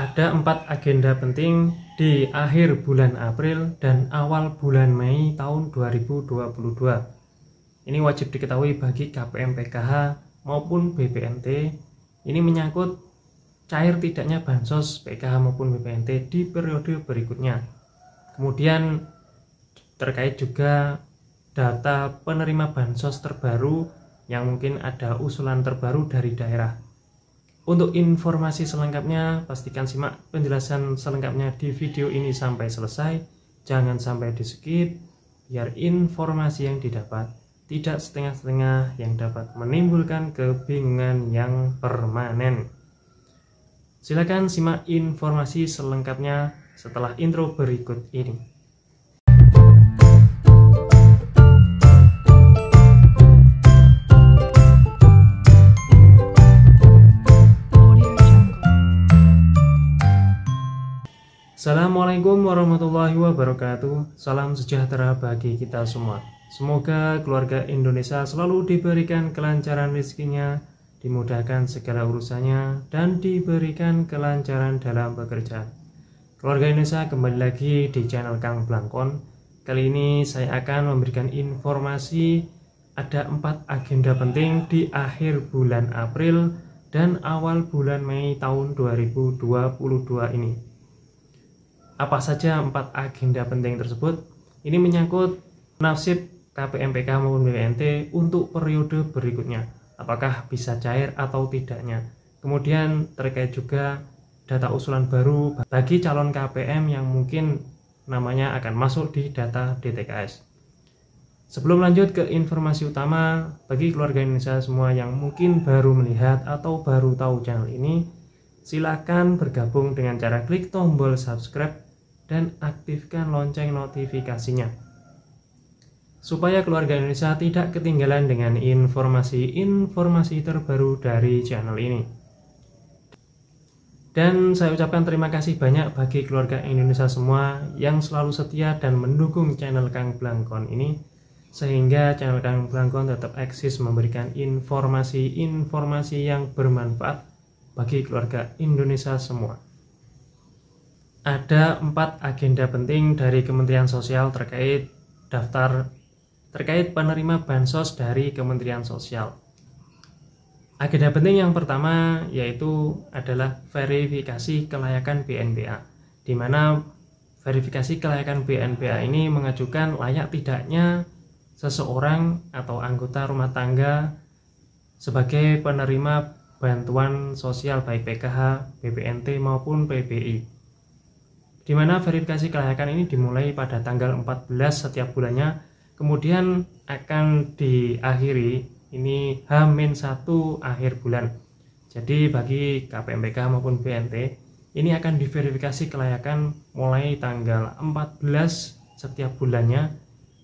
Ada 4 agenda penting di akhir bulan April dan awal bulan Mei tahun 2022. Ini wajib diketahui bagi KPM PKH maupun BPNT. Ini menyangkut cair tidaknya bansos PKH maupun BPNT di periode berikutnya. Kemudian terkait juga data penerima bansos terbaru yang mungkin ada usulan terbaru dari daerah. Untuk informasi selengkapnya, pastikan simak penjelasan selengkapnya di video ini sampai selesai. Jangan sampai di skip, biar informasi yang didapat tidak setengah-setengah yang dapat menimbulkan kebingungan yang permanen. Silakan simak informasi selengkapnya setelah intro berikut ini. Assalamualaikum warahmatullahi wabarakatuh. Salam sejahtera bagi kita semua. Semoga keluarga Indonesia selalu diberikan kelancaran rezekinya, dimudahkan segala urusannya, dan diberikan kelancaran dalam bekerja. Keluarga Indonesia, kembali lagi di channel Kang Blangkon. Kali ini saya akan memberikan informasi ada 4 agenda penting di akhir bulan April dan awal bulan Mei tahun 2022 ini. Apa saja 4 agenda penting tersebut? Ini menyangkut nasib KPM PKH maupun BPNT untuk periode berikutnya. Apakah bisa cair atau tidaknya? Kemudian terkait juga data usulan baru bagi calon KPM yang mungkin namanya akan masuk di data DTKS. Sebelum lanjut ke informasi utama, bagi keluarga Indonesia semua yang mungkin baru melihat atau baru tahu channel ini, silakan bergabung dengan cara klik tombol subscribe dan aktifkan lonceng notifikasinya supaya keluarga Indonesia tidak ketinggalan dengan informasi-informasi terbaru dari channel ini. Dan saya ucapkan terima kasih banyak bagi keluarga Indonesia semua yang selalu setia dan mendukung channel Kang Blangkon ini, sehingga channel Kang Blangkon tetap eksis memberikan informasi-informasi yang bermanfaat bagi keluarga Indonesia semua. Ada 4 agenda penting dari Kementerian Sosial terkait penerima bansos dari Kementerian Sosial. Agenda penting yang pertama yaitu adalah verifikasi kelayakan BNPA, di mana verifikasi kelayakan BNPA ini mengajukan layak tidaknya seseorang atau anggota rumah tangga sebagai penerima bantuan sosial baik PKH, BPNT maupun PBI. Di mana verifikasi kelayakan ini dimulai pada tanggal 14 setiap bulannya, kemudian akan diakhiri ini H-1 akhir bulan. Jadi bagi KPM PKH maupun BNT ini akan diverifikasi kelayakan mulai tanggal 14 setiap bulannya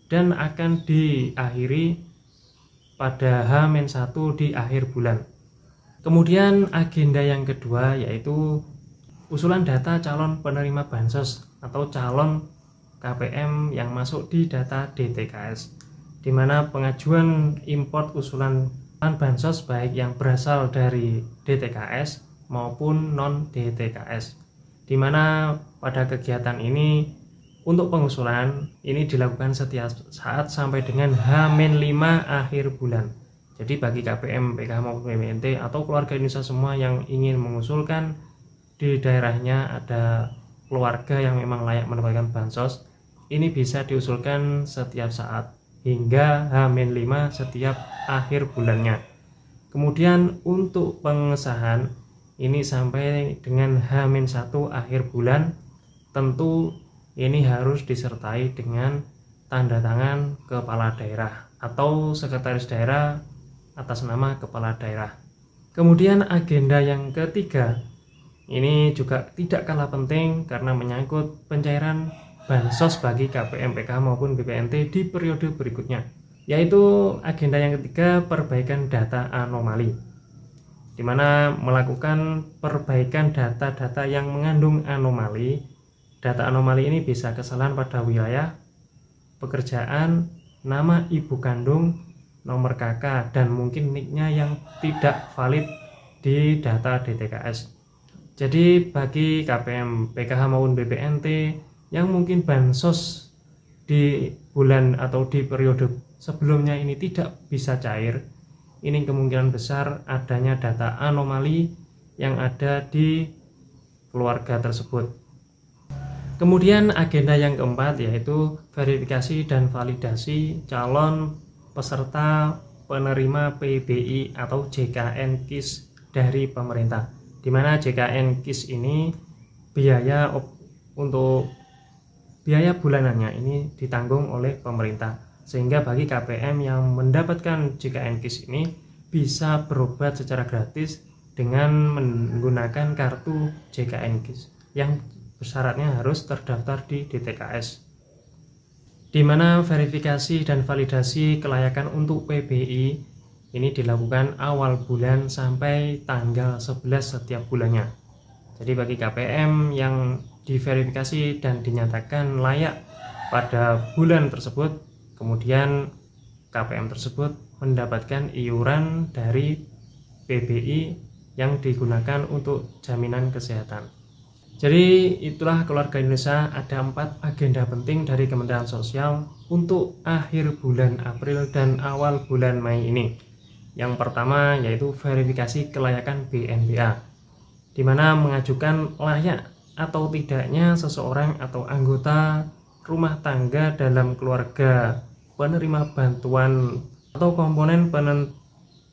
dan akan diakhiri pada H-1 di akhir bulan. Kemudian agenda yang kedua yaitu usulan data calon penerima bansos atau calon KPM yang masuk di data DTKS, di mana pengajuan import usulan bansos baik yang berasal dari DTKS maupun non DTKS, di mana pada kegiatan ini untuk pengusulan ini dilakukan setiap saat sampai dengan H-5 akhir bulan. Jadi bagi KPM PKH maupun BPNT atau keluarga Indonesia semua yang ingin mengusulkan di daerahnya ada keluarga yang memang layak mendapatkan bansos, ini bisa diusulkan setiap saat hingga H-5 setiap akhir bulannya. Kemudian untuk pengesahan ini sampai dengan H-1 akhir bulan, tentu ini harus disertai dengan tanda tangan kepala daerah atau sekretaris daerah atas nama kepala daerah. Kemudian agenda yang ketiga ini juga tidak kalah penting karena menyangkut pencairan bansos bagi KPM PKH maupun BPNT di periode berikutnya, yaitu agenda yang ketiga perbaikan data anomali, di mana melakukan perbaikan data-data yang mengandung anomali. Data anomali ini bisa kesalahan pada wilayah, pekerjaan, nama ibu kandung, nomor KK, dan mungkin nicknya yang tidak valid di data DTKS. Jadi bagi KPM, PKH maupun BPNT yang mungkin bansos di bulan atau di periode sebelumnya ini tidak bisa cair, ini kemungkinan besar adanya data anomali yang ada di keluarga tersebut. Kemudian agenda yang keempat yaitu verifikasi dan validasi calon peserta penerima PBI atau JKN KIS dari pemerintah, di mana JKN KIS ini untuk biaya bulanannya ini ditanggung oleh pemerintah, sehingga bagi KPM yang mendapatkan JKN KIS ini bisa berobat secara gratis dengan menggunakan kartu JKN KIS yang syaratnya harus terdaftar di DTKS, di mana verifikasi dan validasi kelayakan untuk PBI ini dilakukan awal bulan sampai tanggal 11 setiap bulannya. Jadi bagi KPM yang diverifikasi dan dinyatakan layak pada bulan tersebut, kemudian KPM tersebut mendapatkan iuran dari PBI yang digunakan untuk jaminan kesehatan. Jadi itulah keluarga Indonesia, ada 4 agenda penting dari Kementerian Sosial untuk akhir bulan April dan awal bulan Mei ini. Yang pertama yaitu verifikasi kelayakan BNBA, di mana mengajukan layak atau tidaknya seseorang atau anggota rumah tangga dalam keluarga penerima bantuan atau komponen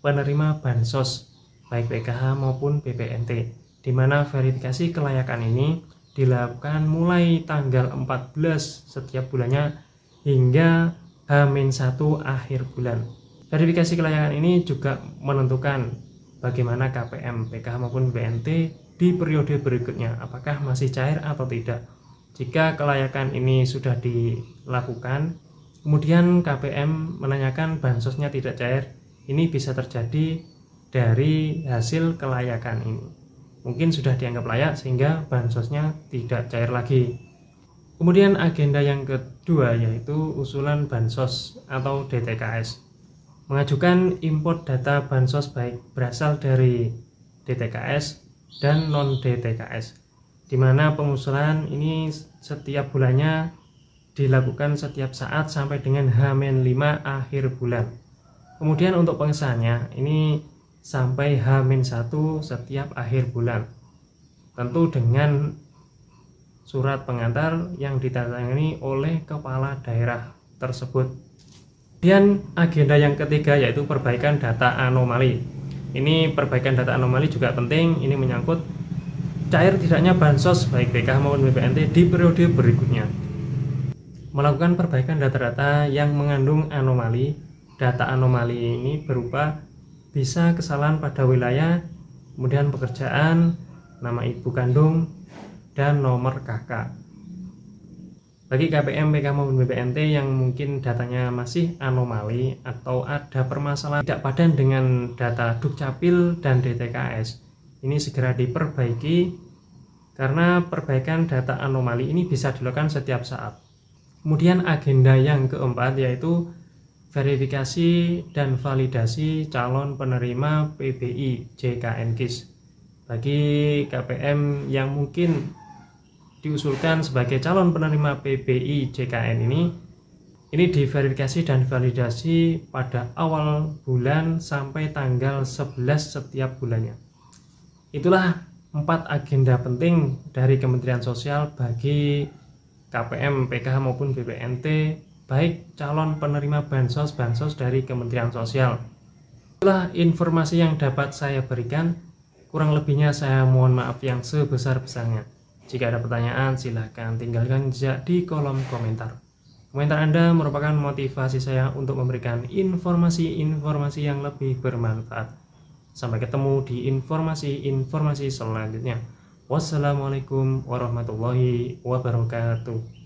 penerima bansos baik PKH maupun BPNT, di mana verifikasi kelayakan ini dilakukan mulai tanggal 14 setiap bulannya hingga H-1 akhir bulan. Verifikasi kelayakan ini juga menentukan bagaimana KPM, PKH maupun BPNT di periode berikutnya, apakah masih cair atau tidak. Jika kelayakan ini sudah dilakukan, kemudian KPM menanyakan bansosnya tidak cair, ini bisa terjadi dari hasil kelayakan ini. Mungkin sudah dianggap layak sehingga bansosnya tidak cair lagi. Kemudian agenda yang kedua yaitu usulan bansos atau DTKS. Mengajukan import data bansos baik berasal dari DTKS dan non-DTKS, di mana pengusulan ini setiap bulannya dilakukan setiap saat sampai dengan H-5 akhir bulan. Kemudian untuk pengesahannya ini sampai H-1 setiap akhir bulan, tentu dengan surat pengantar yang ditandatangani oleh kepala daerah tersebut. Kemudian agenda yang ketiga yaitu perbaikan data anomali. Ini perbaikan data anomali juga penting, ini menyangkut cair tidaknya bansos baik PKH maupun BPNT di periode berikutnya. Melakukan perbaikan data-data yang mengandung anomali. Data anomali ini berupa bisa kesalahan pada wilayah, kemudian pekerjaan, nama ibu kandung, dan nomor KK. Bagi KPM, PKH maupun BPNT yang mungkin datanya masih anomali atau ada permasalahan tidak padan dengan data Dukcapil dan DTKS, ini segera diperbaiki karena perbaikan data anomali ini bisa dilakukan setiap saat. Kemudian agenda yang keempat yaitu verifikasi dan validasi calon penerima PBI JKN KIS. Bagi KPM yang mungkin diusulkan sebagai calon penerima PBI JKN ini diverifikasi dan validasi pada awal bulan sampai tanggal 11 setiap bulannya. Itulah 4 agenda penting dari Kementerian Sosial bagi KPM, PKH maupun BPNT, baik calon penerima bansos dari Kementerian Sosial. Itulah informasi yang dapat saya berikan. Kurang lebihnya saya mohon maaf yang sebesar-besarnya. Jika ada pertanyaan silahkan tinggalkan jejak di kolom komentar. Komentar Anda merupakan motivasi saya untuk memberikan informasi-informasi yang lebih bermanfaat. Sampai ketemu di informasi-informasi selanjutnya. Wassalamualaikum warahmatullahi wabarakatuh.